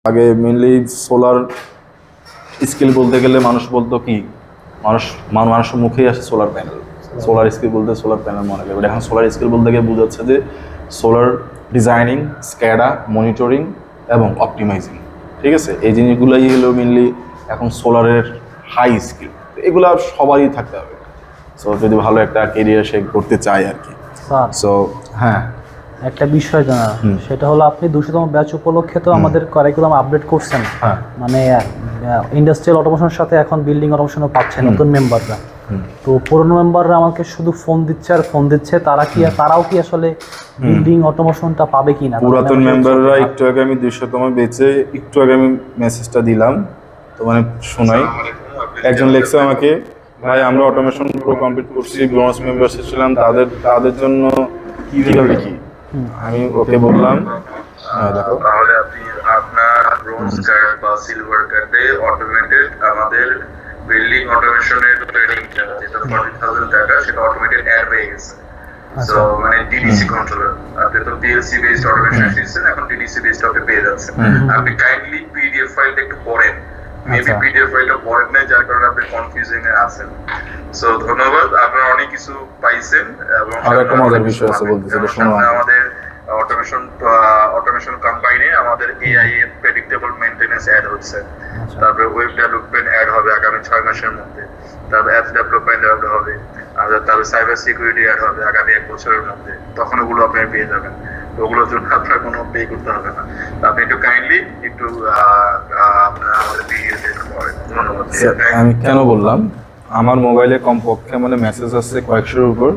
আগে mainly solar skill বলতে গেলে মানুষ বলতো কি মানুষের মুখেই আসে সোলার প্যানেল। সোলার স্কিল বলতে সোলার প্যানেল মনে করে, এখন সোলার স্কিল বলতে গিয়ে বোঝাচ্ছে যে সোলার ডিজাইনিং, স্ক্যাডা, মনিটরিং এবং অপটিমাইজিং। ঠিক আছে, এই জিনিসগুলোই হলো মেনলি এখন সোলারের হাই স্কিল। এগুলো সবারই থাকতে হবে, সো যদি ভালো একটা কেরিয়ার সে করতে চায় আর কি। সো হ্যাঁ, একটা বিষয় জানা, সেটা হলো আপনি 200তম ব্যাচ উপলক্ষে তো আমাদের কারিকুলাম আপডেট করছেন। মানে ইন্ডাস্ট্রিয়াল অটোমেশনের সাথে এখন বিল্ডিং অটোমেশনও পাচ্ছে নতুন মেম্বাররা। তো পুরনো মেম্বাররা আমাকে শুধু ফোন দিচ্ছে, তারাও কি আসলে বিল্ডিং অটোমেশনটা পাবে কিনা? পুরাতন মেম্বাররা একটু আগে আমি 200তম বেচে একটু আগে আমি মেসেজটা দিলাম, তো মানে শোনাই। একজন লেখছে আমাকে, ভাই আমরা অটোমেশন পুরো কমপ্লিট করছি, ব্রোঞ্জ মেম্বারশিপ ছিলাম, তাদের জন্য কিভাবে কি? আমি ওকে বললাম দেখো, তাহলে আপনি আপনার ব্রোঞ্জ কার্ড বা সিলভার কার্ডে অটোমেটেড আমাদের বিল্ডিং অটোমেশনের ট্রেনিংটা যেটা 40,000 টাকা, সেটা অটোমেটেড অ্যাড হয়ে গেছে। সো মানে ডিডিসি কন্ট্রোলার, আপনি তো পিএলসি বেসড অটোমেশন শিখছেন, এখন ডিডিসি বেসড আপনি পেয়ে যাচ্ছেন। আপনি কাইন্ডলি পিডিএফ ফাইলটা একটু পড়েন, মেবি পিডিএফ ফাইলটা পড়েন নাই, যার কারণে আপনি কনফিউজিং এ আছেন। সো ধন্যবাদ, আপনারা অনেক কিছু পাইছেন। এবং আরেকটা মজার বিষয় আছে বলতেছিল, শোনো। আমাদের অটোমেশন কম্বাইনে আমাদের এআই এর প্রেডিক্টেবল মেইনটেনেন্স অ্যাড হচ্ছে, তারপরে ওয়েব ডেভেলপমেন্ট অ্যাড হবে আগামী 6 মাসের মধ্যে, তারপরে অ্যাপ ডেভেলপমেন্ট অ্যাড হবে, আর তারপরে সাইবার সিকিউরিটি অ্যাড হবে আগামী 1 বছরের মধ্যে। তখন ওগুলো আপনি পেয়ে যাবেন, ওগুলোর জন্য আপনার কোনো পে করতে হবে না। আপনি একটু কাইন্ডলি একটু আপনার আমাদের ভিডিওতে একটু পড়েন। ধন্যবাদ। আমি কেন বললাম, আমার মোবাইলে কমপক্ষে মানে মেসেজ আসছে কয়েকশোর উপর,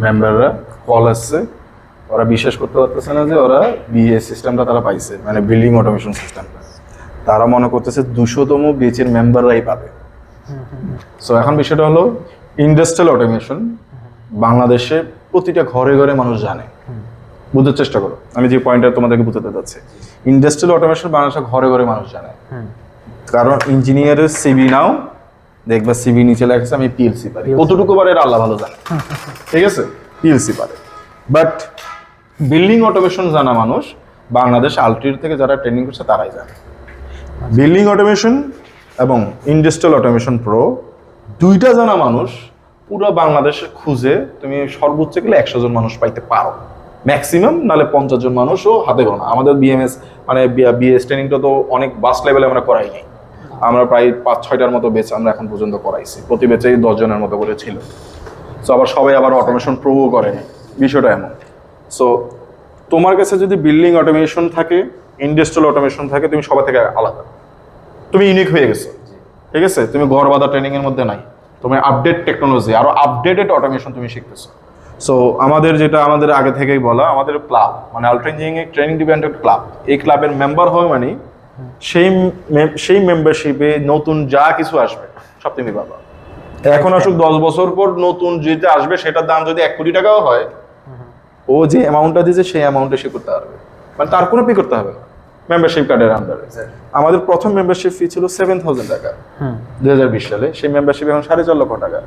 মেম্বাররা কল আসছে, ওরা বিশ্বাস করতে পারতেছে না যে ওরা বিএ সিস্টেমটা তারা পাইছে, মানে বিল্ডিং অটোমেশন সিস্টেমটা। তারা মনে করতেছে 200তম বেচের মেম্বাররাই পাবে। সো এখন বিষয়টা হলো, ইন্ডাস্ট্রিয়াল অটোমেশন বাংলাদেশে প্রতিটা ঘরে ঘরে মানুষ জানে। বুঝতে চেষ্টা করো, আমি যে পয়েন্টটা তোমাদেরকে বুঝাতে চাচ্ছি, ইন্ডাস্ট্রিয়াল অটোমেশন বাংলাদেশের ঘরে ঘরে মানুষ জানে। কারণ ইঞ্জিনিয়ারের সিভি নাও দেখবা, সিভি নিচে লেখা আমি পিএলসি পারি, কতটুকু পারে এটা আল্লাহ ভালো জানে। ঠিক আছে, পিএলসি পারে। বাট বিল্ডিং অটোমেশন জানা মানুষ বাংলাদেশ আলট্রির থেকে যারা ট্রেনিং করছে তারাই জানে। বিল্ডিং অটোমেশন এবং ইন্ডাস্ট্রিয়াল অটোমেশন প্রো দুইটা জানা মানুষ পুরো বাংলাদেশে খুঁজে তুমি সর্বোচ্চ গেলে 100 জন মানুষ পাইতে পারো, ম্যাক্সিমাম নাহলে 50 জন মানুষও হাতে গোনা। আমাদের বিএমএস মানে বিএস ট্রেনিংটা তো অনেক বাস্ট লেভেলে আমরা করাই নাই, আমরা প্রায় 5-6টার মতো বেচ আমরা এখন পর্যন্ত করাইছি, প্রতি বেচেই 10 জনের মতো করে ছিল। সো আবার সবাই আবার অটোমেশন প্রোও করেনি, বিষয়টা এমন। সো তোমার কাছে যদি বিল্ডিং অটোমেশন থাকে, ইন্ডাস্ট্রিয়াল অটোমেশন থাকে, তুমি সবার থেকে আলাদা, তুমি ইউনিক হয়ে গেছো। ঠিক আছে, তুমি ঘর বাঁধা ট্রেনিং এর মধ্যে নাই, তুমি আপডেট টেকনোলজি আরো আপডেটেড অটোমেশন তুমি শিখতেছো। সো আমাদের যেটা আমাদের আগে থেকেই বলা, আমাদের ক্লাব মানে ultra engineering training dependent club, এই ক্লাবের মেম্বার হয় মানে সেই মেম্বারশিপে নতুন যা কিছু আসবে সব তুমি পাবা। এখন আসুক 10 বছর পর নতুন যেটা আসবে সেটার দাম যদি 1 কোটি টাকাও হয়, ও যে অ্যামাউন্টটা দিয়েছে সেই অ্যামাউন্টে সে করতে পারবে, মানে তার কোনো পে করতে হবে না মেম্বারশিপ কার্ডের আন্ডারে। আমাদের প্রথম মেম্বারশিপ ফি ছিল 7,000 টাকা 2020 সালে, সেই মেম্বারশিপ এখন 4.5 লক্ষ টাকা।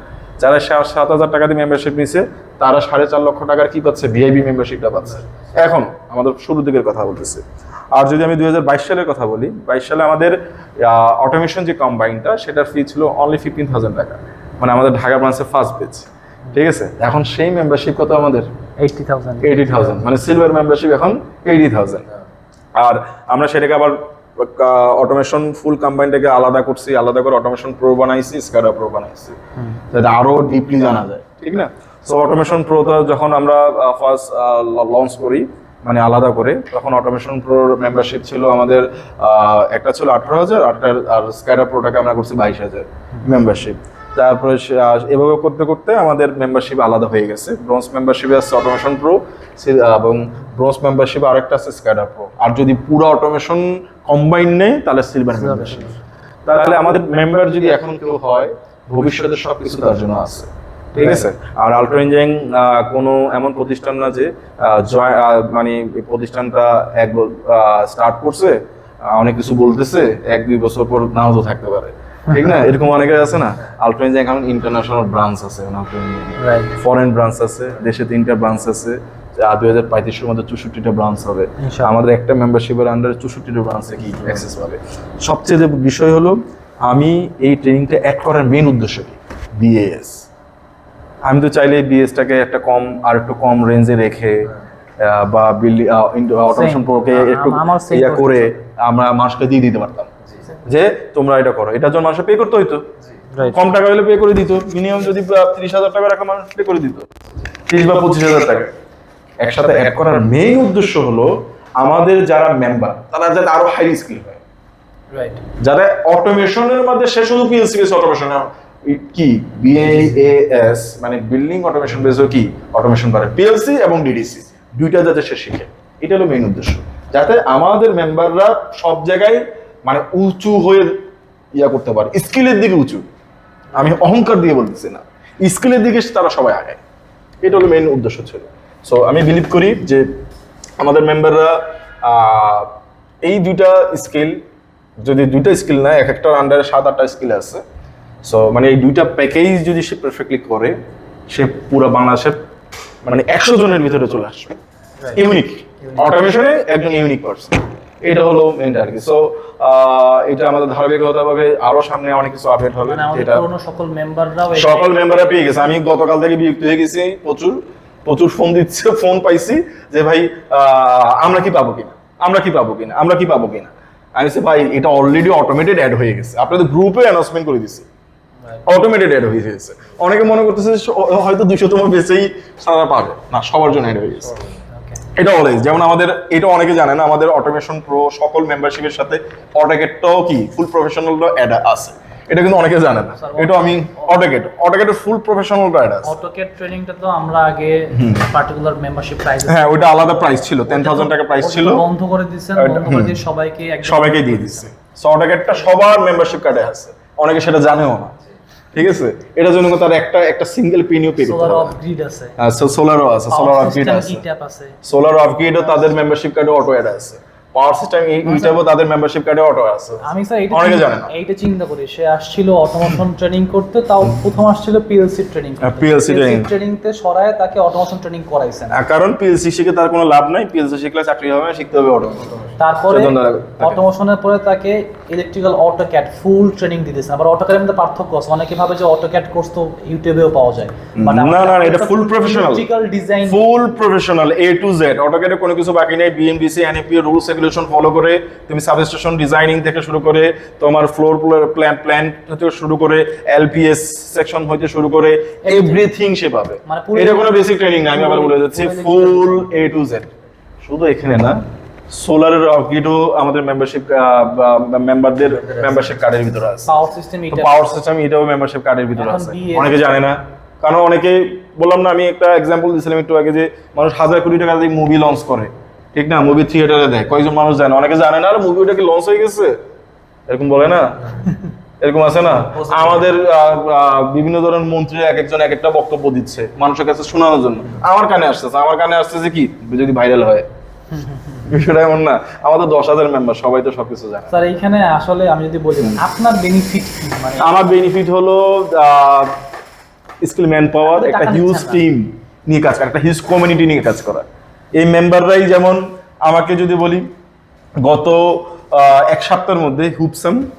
যারা 7,000 টাকা দিয়ে মেম্বারশিপ নিছে তারা 4.5 লক্ষ টাকার কি পাচ্ছে, ভিআইপি মেম্বারশিপটা পাচ্ছে। এখন আমাদের শুরু দিকের কথা বলতেছে। আর যদি আমি 2022 সালের কথা বলি, 22 সালে আমাদের অটোমেশন যে কম্বাইনটা সেটার ফি ছিল অনলি 15,000 টাকা, মানে আমাদের ঢাকা ব্রাঞ্চের ফার্স্ট বেচ। ঠিক আছে, এখন সেই মেম্বারশিপ কত আমাদের 80,000, মানে সিলভার মেম্বারশিপ এখন 80,000। আর আমরা সেটাকে আবার অটোমেশন ফুল কম্বাইনটাকে আলাদা করছি, আলাদা করে অটোমেশন প্রো বানাইছি, স্কাডা প্রো বানাইছি, যাতে আরো ডিপলি জানা যায়। ঠিক না? সো অটোমেশন প্রোটা যখন আমরা ফার্স্ট লঞ্চ করি মানে আলাদা করে, তখন অটোমেশন প্রোর মেম্বারশিপ ছিল আমাদের একটা ছিল 18,000, আর স্কাডা প্রোটাকে আমরা করছি 22,000 মেম্বারশিপ। তারপরে এভাবে করতে করতে আমাদের মেম্বারশিপ আলাদা হয়ে গেছে। ব্রোঞ্জ মেম্বারশিপে আছে অটোমেশন প্রো, এবং ব্রোঞ্জ মেম্বারশিপে আরেকটা আছে স্ক্যাডা প্রো। আর যদি পুরো অটোমেশন কম্বাইন নেই তাহলে সিলভার মেম্বারশিপ। তাহলে আমাদের মেম্বার যদি এখন কেউ হয়, ভবিষ্যতে সবকিছু তার জন্য আছে। ঠিক আছে, আর আলট্রা ইঞ্জিনিয়ারিং কোনো এমন প্রতিষ্ঠান না যে মানে প্রতিষ্ঠানটা স্টার্ট করছে, অনেক কিছু বলতেছে, 1-2 বছর পর নাও তো থাকতে পারে। ঠিক না, এরকম অনেকে আছে না। আলট্রা ইঞ্জিনিয়ারিং এখন ইন্টারন্যাশনাল ব্রাঞ্চ আছে, ফরেন ব্রাঞ্চ আছে, দেশে 3টা ব্রাঞ্চ আছে। 2035-এর মধ্যে 64টা ব্রাঞ্চ হবে। ইনশাআল্লাহ। আমাদের একটা মেম্বারশিপের আন্ডারে 64টা ব্রাঞ্চে কি অ্যাক্সেস পাবে। সবচেয়ে যে বিষয় হলো আমি এই ট্রেনিংটা অ্যাড করার মেইন উদ্দেশ্য কি বিএএস। আমি তো চাইলে বিএসটাকে একটা কম আর একটু কম রেঞ্জে রেখে বা বিল্ডিং অটোমেশন প্রোকে একটু আমার same ইয়া করে আমরা মানুষকে দিয়ে দিতে পারতাম যে তোমরা এটা করো, এটার জন্য মানুষকে পে করতে হইতো। Right. কম টাকা হলে পে করে দিত, মিনিমাম যদি 30,000 টাকা রাখা মানুষ পে করে দিত 30 বা 25,000 টাকা। একসাথে অ্যাড করার মেইন উদ্দেশ্য হলো আমাদের যারা মেম্বার তারা যাতে আরো হাই স্কিল হয়, রাইট। যারা অটোমেশনের মধ্যে সে শুধু পিএলসি বেস অটোমেশন কি বিএএস মানে বিল্ডিং অটোমেশন বেস কি অটোমেশন করে পিএলসি এবং ডিডিসি দুইটা যাতে সে শিখে, এটা হলো মেইন উদ্দেশ্য। যাতে আমাদের মেম্বাররা সব জায়গায় মানে উঁচু হয়ে ইয়া করতে পারে, স্কিলের দিকে উঁচু। আমি অহংকার দিয়ে বলতেছি না, স্কিলের দিকে তারা সবাই আগায়, এটা হলো মেইন উদ্দেশ্য ছিল। সো আমি বিলিভ করি যে আমাদের মেম্বাররা এই দুইটা স্কিল, যদি দুইটা স্কিল না এক একটার আন্ডারে 7-8টা স্কিল আছে, সো মানে এই দুইটা প্যাকেজ যদি সে পারফেক্টলি করে সে পুরো বাংলাদেশের মানে 100 জনের ভিতরে চলে আসবে। ইউনিক অটোমেশনে একজন ইউনিক পারসন, এটা হলো মেইন টার্গেট। সো এটা আমাদের ধারাবাহিকভাবে আরো সামনে অনেক কিছু আপডেট হবে। মানে আমাদের এটা পুরনো সকল মেম্বাররাও সকল মেম্বাররা পেয়ে গেছে। আমি গতকাল থেকে বিরক্ত হয়ে গেছি, প্রচুর ফোন দিচ্ছে, ফোন পাইছি যে ভাই আমরা কি পাবো কিনা, আমরা কি পাবো কিনা, আমরা কি পাবো কিনা। আমি বলছি ভাই এটা অলরেডি অটোমেটেড অ্যাড হয়ে গেছে, আপনাদের গ্রুপে অ্যানাউন্সমেন্ট করে দিছি, অটোমেটেড অ্যাড হয়ে গেছে। অনেকে মনে করতেছে হয়তো 200তম বেচেই সারা পাবে না, সবার জন্য অ্যাড হয়ে গেছে। এটা অলওয়েজ যেমন আমাদের এটা অনেকে জানে না, আমাদের অটোমেশন প্রো সকল মেম্বারশিপের সাথে অটোকেটটাও কি ফুল প্রফেশনালটা অ্যাড আছে, এটা কিন্তু অনেকে জানে না। এটা আমি অটোকেটের ফুল প্রফেশনালটা অ্যাড আছে। অটোকেট ট্রেনিংটা তো আমরা আগে পার্টিকুলার মেম্বারশিপ প্রাইস, হ্যাঁ ওইটা আলাদা প্রাইস ছিল, 10,000 টাকা প্রাইস ছিল, বন্ধ করে দিয়েছেন, বন্ধ করে দিয়ে সবাইকে দিয়ে দিচ্ছে। সো অটোকেটটা সবার মেম্বারশিপ কার্ডে আছে, অনেকে সেটা জানেও না, ঠিক আছে। এটার জন্য তার একটা সিঙ্গেল পিনিও পে দিতে সোলার হবে। অফ গ্রিড আছে, সোলারও আছে, সোলার অফ গ্রিড আছে, ইট্যাপ আছে, সোলার অফ গ্রিডও তাদের মেম্বারশিপ কার্ডে অটো অ্যাড আছে, পাওয়ার সিস্টেম ইটাবও তাদের মেম্বারশিপ কার্ডে অটো আছে। আমি স্যার অনেকে জানে না। এইটা চিন্তা করি, সে আসছিল অটোমেশন ট্রেনিং করতে, তাও প্রথম আসছিল পিএলসি ট্রেনিং করতে। PLC ট্রেনিং তে সরায় তাকে অটোমেশন ট্রেনিং করাইছেন। কারণ পিএলসি শিখে তার কোনো লাভ নাই, পিএলসি শিখলে চাকরি হবে না, শিখতে হবে অটোমেশন। তারপরে অটোমেশনের পরে তাকে ইলেকট্রিক্যাল অটোক্যাড ফুল ট্রেনিং দিতেছেন। আবার অটোক্যাডের মধ্যে পার্থক্য আছে, অনেকে ভাবে যে অটোক্যাড কোর্স তো ইউটিউবেও পাওয়া যায়, বাট না এটা ফুল professional, electrical design full professional A to Z। অটোক্যাডে কোনো কিছু বাকি নেই, BMDC NAP rules regulation follow করে তুমি সাবস্টেশন ডিজাইনিং থেকে শুরু করে তোমার ফ্লোর প্ল্যান থেকে শুরু করে এলপিএস সেকশন হইতে শুরু করে এভরিথিং সে পাবে। মানে পুরো এটা কোনো বেসিক ট্রেনিং না, আমি আবার বলে যাচ্ছি ফুল A to Z। শুধু এখানে না, সোলারের অফগ্রিডও আমাদের মেম্বারদের মেম্বারশিপ কার্ডের ভিতরে আছে। পাওয়ার সিস্টেম এটা, পাওয়ার সিস্টেম এটাও মেম্বারশিপ কার্ডের ভিতরে এখন আছে, BS অনেকে জানে না। কারণ অনেকে বললাম না, আমি একটা এক্সাম্পল দিয়েছিলাম একটু আগে যে মানুষ 1,000 কোটি টাকা দিয়ে মুভি লঞ্চ করে, ঠিক না, মুভি থিয়েটারে দেয়, কয়েকজন মানুষ জানে, অনেকে জানে না আর মুভি ওটা কি লঞ্চ হয়ে গেছে এরকম বলে না, এরকম আছে না। আমাদের বিভিন্ন ধরনের মন্ত্রী এক একজন এক একটা বক্তব্য দিচ্ছে মানুষের কাছে শোনানোর জন্য, আমার কানে আসতেছে কি যদি ভাইরাল হয়। বিষয়টা এমন না, আমাদের 10,000 মেম্বার, সবাই তো সবকিছু জানে। স্যার এইখানে আসলে আমি যদি বলি আপনার বেনিফিট কি, মানে আমার বেনিফিট হলো স্কিল ম্যান পাওয়ার, একটা হিউজ টিম নিয়ে কাজ করা, একটা হিউজ কমিউনিটি নিয়ে কাজ করা। এই মেম্বাররাই যেমন আমাকে যদি বলি গত এক সপ্তাহের মধ্যে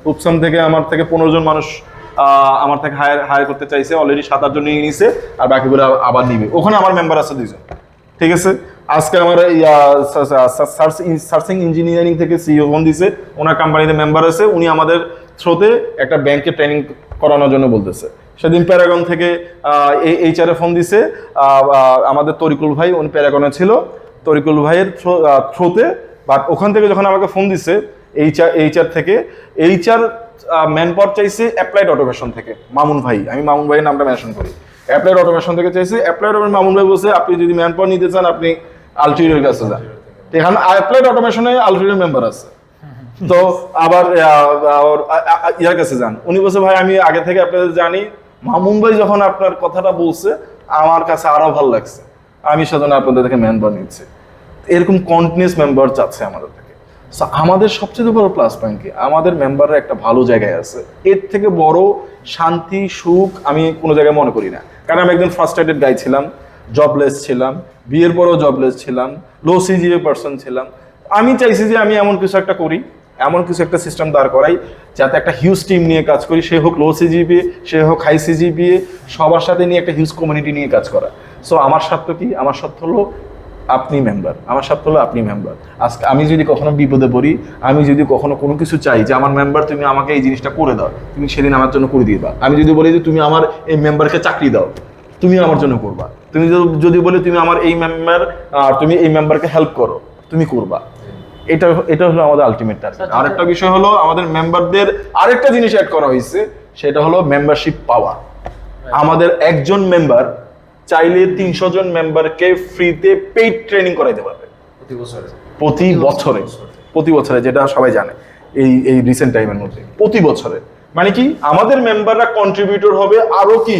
হুপসাম থেকে আমার থেকে 15 জন মানুষ আমার থেকে হায়ার করতে চাইছে, অলরেডি 7-8 জন নিয়ে নিছে, আর বাকিগুলো আবার নিবে। ওখানে আমার মেম্বার আছে 2 জন, ঠিক আছে। আজকে আমার সার্চিং ইঞ্জিনিয়ারিং থেকে সিইও ফোন দিছে, ওনার কোম্পানিতে মেম্বার আছে, উনি আমাদের থ্রোতে একটা ব্যাংকে ট্রেনিং করানোর জন্য বলতেছে। সেদিন প্যারাগন থেকে এইচআর ফোন দিছে আমাদের তরিকুল ভাই, উনি প্যারাগনে ছিল, তরিকুল ভাইয়ের থ্রোতে। বাট ওখান থেকে যখন আমাকে ফোন দিছে এইচআর থেকে, এইচআর ম্যান পাওয়ার চাইছে অ্যাপ্লাইড অটোমেশন থেকে মামুন ভাই, আমি মামুন ভাইয়ের নামটা মেনশন করি, অ্যাপ্লাইড অটোমেশন থেকে চাইছে। অ্যাপ্লাইড মামুন ভাই বলছে আপনি যদি ম্যান পাওয়ার নিতে চান আপনি আলটিরিওর কাছে যান। এখানে অ্যাপ্লাইড অটোমেশনে আলটিরিওর মেম্বার আছে, তো আবার ইয়ার কাছে যান। উনি বলছে ভাই আমি আগে থেকে আপনাদের জানি, মামুন ভাই যখন আপনার কথাটা বলছে আমার কাছে আরো ভালো লাগছে, আমি সেজন্য আপনাদের থেকে মেম্বার নিচ্ছি। এরকম কন্টিনিউয়াস মেম্বার চাচ্ছে আমাদের থেকে। সো আমাদের সবচেয়ে বড় প্লাস পয়েন্ট কি, আমাদের মেম্বাররা একটা ভালো জায়গায় আছে, এর থেকে বড় শান্তি সুখ আমি কোনো জায়গায় মনে করি না। কারণ আমি একজন ফ্রাস্ট্রেটেড গাই ছিলাম, জবলেস ছিলাম, বিয়ের পরেও জবলেস ছিলাম, লো সিজিএ পার্সন ছিলাম। আমি চাইছি যে আমি এমন কিছু একটা করি, এমন কিছু একটা সিস্টেম দাঁড় করাই যাতে একটা হিউজ টিম নিয়ে কাজ করি, সে হোক লো সিজিপিএ, সে হোক হাই সিজিপিএ, সবার সাথে নিয়ে একটা হিউজ কমিউনিটি নিয়ে কাজ করা। সো আমার স্বার্থ কি? আমার স্বার্থ হলো আপনি মেম্বার, আমার স্বার্থ হলো আপনি মেম্বার। আজকে আমি যদি কখনো বিপদে পড়ি, আমি যদি কখনো কোনো কিছু চাই যে আমার মেম্বার তুমি আমাকে এই জিনিসটা করে দাও, তুমি সেদিন আমার জন্য করে দিবা। আমি যদি বলি যে তুমি আমার এই মেম্বারকে চাকরি দাও, তুমি আমার জন্য করবা। তুমি যদি বলি তুমি আমার এই মেম্বার, তুমি এই মেম্বারকে হেল্প করো, তুমি করবা। এটা হলো আমাদের আলটিমেট টার্গেট। আরেকটা বিষয় হলো আমাদের মেম্বারদের আরেকটা জিনিস অ্যাড করা হয়েছে, সেটা হলো মেম্বারশিপ পাওয়ার। আমাদের একজন মেম্বার চাইলে 300 জন মেম্বারকে ফ্রিতে পেইড ট্রেনিং করাইতে পারবে প্রতি বছরে, যেটা সবাই জানে এই রিসেন্ট টাইমের মধ্যে প্রতি বছরে। মানে কি আমাদের মেম্বাররা কন্ট্রিবিউটর হবে আরো কি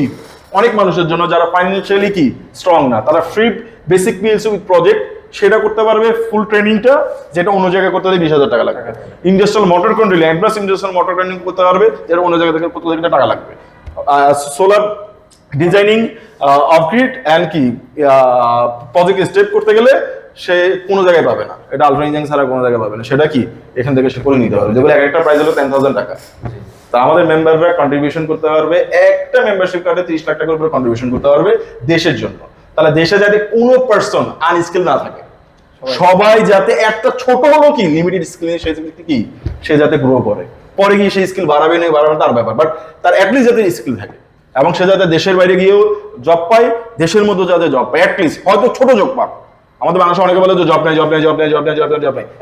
অনেক মানুষের জন্য যারা ফাইন্যান্সিয়ালি কি স্ট্রং না, তারা free basic PLC with project সেটা করতে পারবে, ফুল ট্রেনিংটা যেটা অন্য জায়গায় করতে হলে 20,000 টাকা লাগবে। Industrial motor control, advance industrial motor training করতে পারবে যেটা অন্য জায়গা থেকে করতে হলে টাকা লাগবে। সোলার ডিজাইনিং, অফগ্রিড অ্যান্ড কি প্রজেক্ট স্টেপ করতে গেলে সে কোনো জায়গায় পাবে না, এটা আলট্রা ইঞ্জিনিয়ারিং ছাড়া কোনো জায়গায় পাবে না। সেটা কি এখান থেকে সে করে নিতে পারবে, যেগুলো এক একটা প্রাইস হলো 10,000 টাকা। তা আমাদের মেম্বাররা কন্ট্রিবিউশন করতে পারবে, একটা মেম্বারশিপ কার্ডে 30 লাখ টাকার উপরে কন্ট্রিবিউশন করতে পারবে দেশের জন্য। তাহলে দেশে যাতে কোনো পার্সন আনস্কিল না থাকে, সবাই যাতে একটা ছোট হলো কি লিমিটেড স্কিল নিয়ে সে যাতে গ্রো করে, পরে গিয়ে সেই স্কিল বাড়াবে না বাড়াবে তার ব্যাপার, বাট তার অ্যাটলিস্ট যাতে স্কিল থাকে এবং সে যাতে দেশের বাইরে গিয়েও জব পায়, দেশের মধ্যে যাতে জব পায়, অ্যাটলিস্ট হয়তো ছোট জব পাক। আমাদের বাংলাদেশে অনেকে বলে যে জব নাই,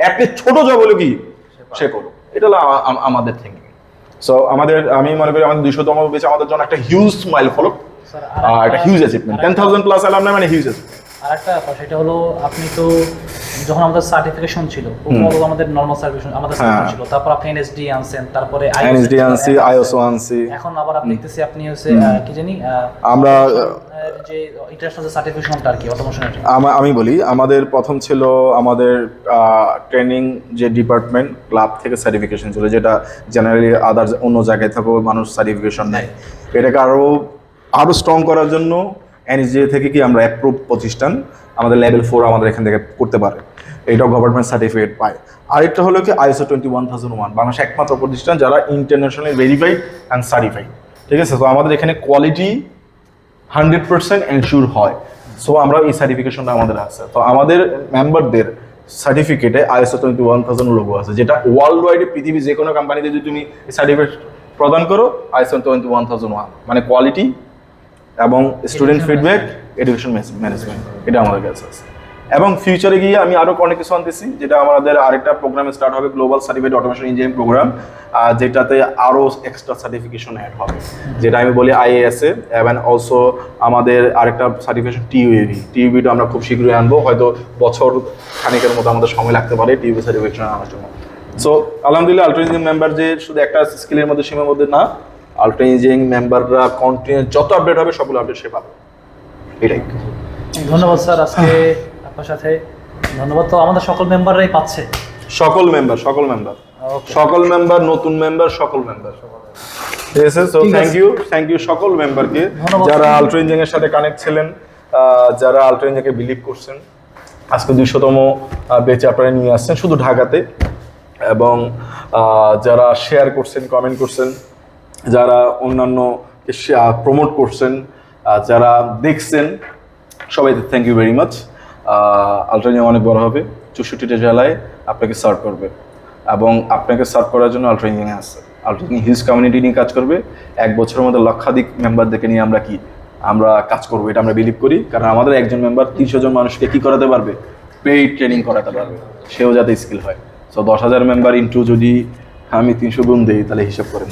অ্যাটলিস্ট ছোট জব হলো কি সে করো। এটা হলো আমাদের থিঙ্কিং। সো আমি মনে করি আমাদের 200তম বেচে আমাদের জন্য একটা হিউজ মাইল ফলক, একটা হিউজ অ্যাচিভমেন্ট। 10,000 প্লাস অ্যালামনাই মানে হিউজ অ্যাচিভমেন্ট। আরেকটা ব্যাপার সেটা হলো আপনি তো যখন আমাদের সার্টিফিকেশন ছিল, আমাদের নরমাল সার্টিফিকেশন আমাদের ছিল, তারপর আপনি এনএসডি আনছেন, তারপরে এনএসডি আনছি, আইএসও আনছি, এখন আবার আপনি দেখতেছি আপনি হচ্ছে কি জানি আমরা যে ইন্টারন্যাশনাল সার্টিফিকেশনটা আর কি অটোমেশনের। আমি বলি আমাদের প্রথম ছিল আমাদের ট্রেনিং যে ডিপার্টমেন্ট ক্লাব থেকে সার্টিফিকেশন ছিল, যেটা জেনারেলি আদার অন্য জায়গায় থেকেও মানুষ সার্টিফিকেশন নেয়। এটাকে আরো স্ট্রং করার জন্য এনএসডিএ থেকে কি আমরা অ্যাপ্রুভ প্রতিষ্ঠান আমাদের লেভেল 4 আমাদের এখান থেকে করতে পারে, এইটাও গভর্নমেন্ট সার্টিফিকেট পায়। আরেকটা হলো কি আইএসও 21001, বাংলাদেশ একমাত্র প্রতিষ্ঠান যারা ইন্টারন্যাশনালি ভেরিফাইড অ্যান্ড সার্টিফাইড। ঠিক আছে, তো আমাদের এখানে কোয়ালিটি 100% এনশিওর হয়। সো আমরা এই সার্টিফিকেশনটা আমাদের আছে। তো আমাদের মেম্বারদের সার্টিফিকেটে আইএসও 21000 লোগো আছে, যেটা ওয়ার্ল্ড ওয়াইডে পৃথিবীর যে কোনো কোম্পানিতে যদি তুমি সার্টিফিকেট প্রদান করো আইএসও 21001, মানে কোয়ালিটি এবং স্টুডেন্ট ফিডব্যাক, এডুকেশন ম্যানেজমেন্ট, এটা আমাদের কাছে আছে। এবং ফিউচারে গিয়ে আমি আরো অনেক কিছু আনতেছি, যেটা আমাদের আরেকটা প্রোগ্রাম স্টার্ট হবে, global certified automation engineering program, যেটাতে আরো এক্সট্রা সার্টিফিকেশন অ্যাড হবে, যেটা আমি বলি আইএএসএ এবং অলসো আমাদের আরেকটা সার্টিফিকেশন টিইউবিটা আমরা খুব শীঘ্রই আনবো, হয়তো বছর খানিকের মতো আমাদের সময় লাগতে পারে টিইউবি সার্টিফিকেশন আনার জন্য। সো আলহামদুলিল্লাহ আলট্রা ইঞ্জিনিয়ারিং মেম্বার যে শুধু একটা স্কিলের মধ্যে সীমাবদ্ধ না, আলট্রা ইঞ্জিনিয়ারিং মেম্বাররা কন্টিনিউ যত আপডেট হবে সবগুলো আপডেট সে পাবে। এটাই। ধন্যবাদ স্যার আজকে আপনার সাথে। ধন্যবাদ। তো আমাদের সকল মেম্বাররাই পাচ্ছে, সকল মেম্বার নতুন মেম্বার সকল মেম্বার। ঠিক আছে, সো থ্যাংক ইউ সকল মেম্বারকে যারা আলট্রা ইঞ্জিনিয়ারিং এর সাথে কানেক্ট ছিলেন, যারা আলট্রা ইঞ্জিনিয়ারিংকে বিলিভ করছেন। আজকে 200তম বেচে আপনারা নিয়ে আসছেন শুধু ঢাকাতে, এবং যারা শেয়ার করছেন, কমেন্ট করছেন, যারা অন্যান্য প্রমোট করছেন, যারা দেখছেন, সবাইকে thank you very much. Ultra engineering অনেক বড় হবে, 64টা জেলায় আপনাকে সার্ভ করবে, এবং আপনাকে সার্ভ করার জন্য আলট্রা ইঞ্জিনিয়ারিং আছে। আলট্রা ইঞ্জিনিয়ারিং হিউজ কমিউনিটি নিয়ে কাজ করবে, এক বছরের মধ্যে লক্ষাধিক মেম্বারদেরকে নিয়ে আমরা কাজ করবো, এটা আমরা বিলিভ করি। কারণ আমাদের একজন মেম্বার 300 জন মানুষকে কি করাতে পারবে, পেইড ট্রেনিং করাতে পারবে, সেও যাতে স্কিল হয়। সো 10,000 মেম্বার ইন্টু যদি আমি 300 গুণ দিই তাহলে হিসাব করেন।